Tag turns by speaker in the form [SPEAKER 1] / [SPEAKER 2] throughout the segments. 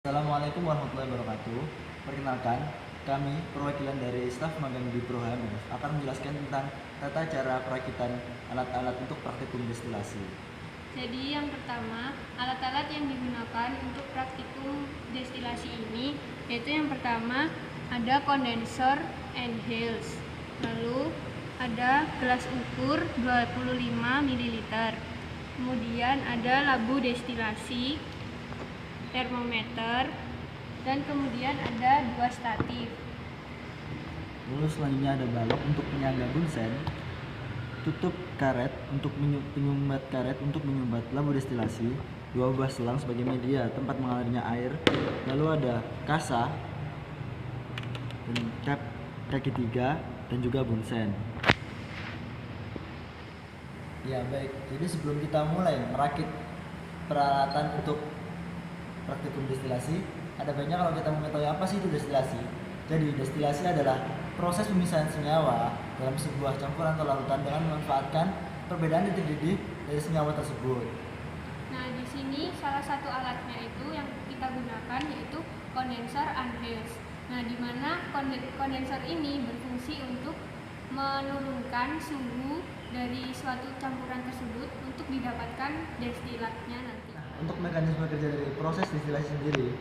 [SPEAKER 1] Assalamualaikum warahmatullahi wabarakatuh. Perkenalkan, kami perwakilan dari staf magang di Pro HMF akan menjelaskan tentang tata cara perakitan alat-alat untuk praktikum destilasi.
[SPEAKER 2] Jadi yang pertama, alat-alat yang digunakan untuk praktikum destilasi ini yaitu yang pertama ada kondensor and hales. Lalu ada gelas ukur 25 ml. Kemudian ada labu destilasi, termometer, dan kemudian ada 2 statif.
[SPEAKER 1] Lalu selanjutnya ada balok untuk penyangga bunsen, tutup karet untuk penyumbat karet untuk menyumbat labu destilasi, 2 buah selang sebagai media tempat mengalirnya air. Lalu ada kasa, dan cap kaki 3 dan juga bunsen. Ya baik, jadi sebelum kita mulai merakit peralatan untuk praktikum destilasi, ada banyak kalau kita mengetahui apa sih itu destilasi. Jadi destilasi adalah proses pemisahan senyawa dalam sebuah campuran atau larutan dengan memanfaatkan perbedaan titik didih dari senyawa tersebut.
[SPEAKER 2] Nah, di sini salah satu alatnya itu yang kita gunakan yaitu kondensor and hales. Nah, di mana kondensor ini berfungsi untuk menurunkan suhu dari suatu campuran tersebut untuk didapatkan destilatnya nanti.
[SPEAKER 1] Untuk mekanisme kerja dari proses destilasi sendiri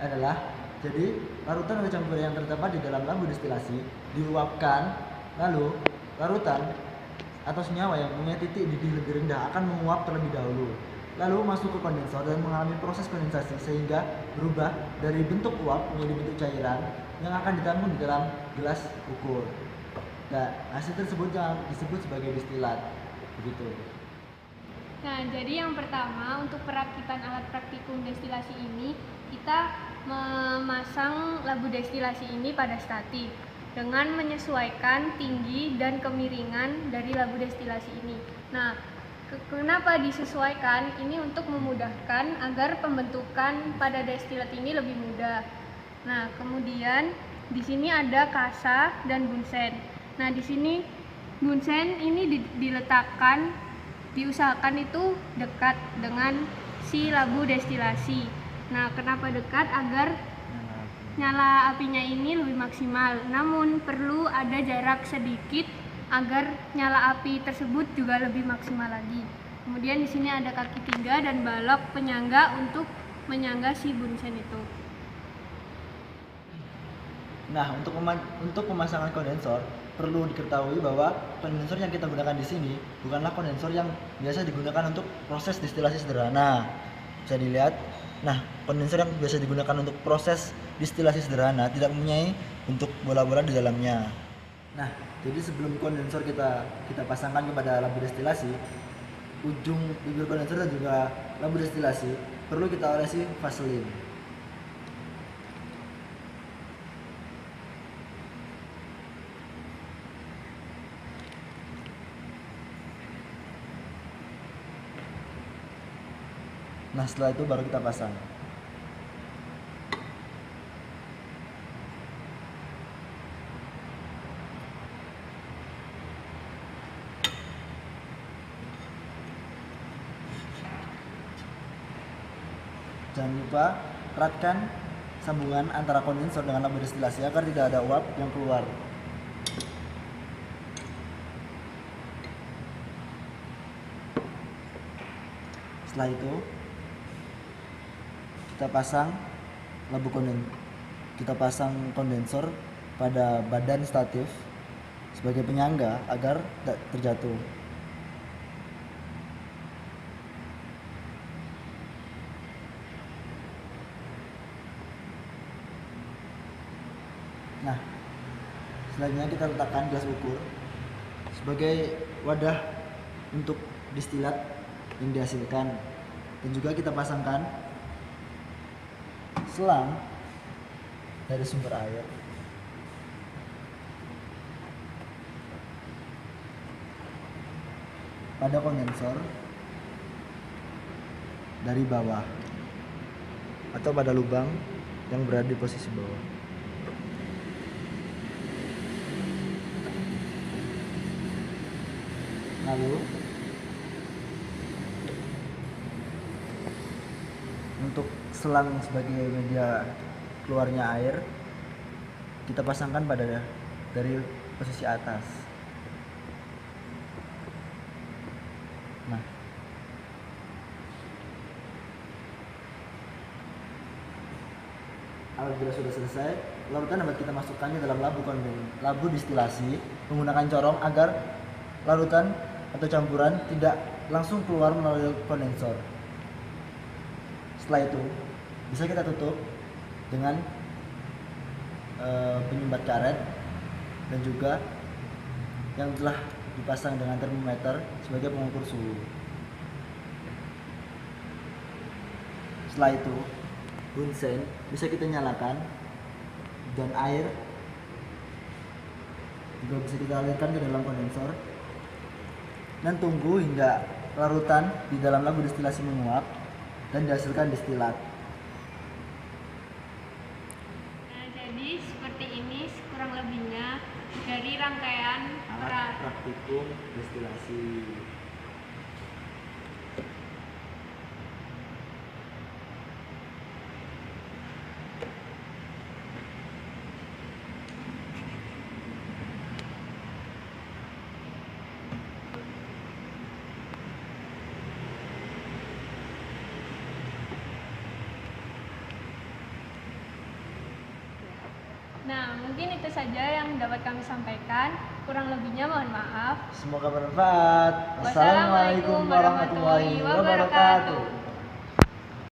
[SPEAKER 1] adalah, jadi larutan atau campuran yang terdapat di dalam labu destilasi diuapkan, lalu larutan atau senyawa yang punya titik didih lebih rendah akan menguap terlebih dahulu, lalu masuk ke kondensor dan mengalami proses kondensasi sehingga berubah dari bentuk uap menjadi bentuk cairan yang akan ditampung di dalam gelas ukur. Dan hasil tersebut yang disebut sebagai destilat. Begitu.
[SPEAKER 2] Nah, jadi yang pertama untuk perakitan alat praktikum destilasi ini kita memasang labu destilasi ini pada statif dengan menyesuaikan tinggi dan kemiringan dari labu destilasi ini. Nah, kenapa disesuaikan? Ini untuk memudahkan agar pembentukan pada destilat ini lebih mudah. Nah, kemudian di sini ada kasa dan bunsen. Nah, di sini bunsen ini diusahakan itu dekat dengan si labu destilasi. Nah, kenapa dekat? Agar nyala apinya ini lebih maksimal. Namun perlu ada jarak sedikit agar nyala api tersebut juga lebih maksimal lagi. Kemudian di sini ada kaki 3 dan balok penyangga untuk menyangga si bunsen itu.
[SPEAKER 1] Nah, untuk pemasangan kondensor perlu diketahui bahwa kondensor yang kita gunakan di sini bukanlah kondensor yang biasa digunakan untuk proses destilasi sederhana. Bisa dilihat. Nah, kondensor yang biasa digunakan untuk proses destilasi sederhana tidak mempunyai bentuk bola-bola di dalamnya. Nah, jadi sebelum kondensor kita pasangkan kepada labu destilasi, ujung bibir kondensor dan juga labu destilasi perlu kita olesi vaselin. Nah, setelah itu baru kita pasang. Jangan lupa eratkan sambungan antara kondensor dengan labu destilasi agar tidak ada uap yang keluar. Setelah itu kita pasang kondensor pada badan statif sebagai penyangga agar tidak terjatuh. Nah, selanjutnya kita letakkan gelas ukur sebagai wadah untuk destilat yang dihasilkan, dan juga kita pasangkan selang dari sumber air pada kondensor dari bawah atau pada lubang yang berada di posisi bawah. Lalu untuk selang sebagai media keluarnya air kita pasangkan dari posisi atas. Nah, apabila sudah selesai, larutan dapat kita masukkannya dalam labu distilasi menggunakan corong agar larutan atau campuran tidak langsung keluar melalui kondensor. Setelah itu bisa kita tutup dengan penyumbat karet dan juga yang telah dipasang dengan termometer sebagai pengukur suhu. Setelah itu bunsen bisa kita nyalakan dan air juga bisa kita alirkan ke dalam kondensor dan tunggu hingga larutan di dalam labu destilasi menguap dan dihasilkan destilat.
[SPEAKER 2] Nah, jadi seperti ini kurang lebihnya dari rangkaian
[SPEAKER 1] Alat praktikum destilasi.
[SPEAKER 2] Nah, mungkin itu saja yang dapat kami sampaikan. Kurang lebihnya mohon maaf.
[SPEAKER 1] Semoga bermanfaat.
[SPEAKER 2] Wassalamualaikum warahmatullahi wabarakatuh.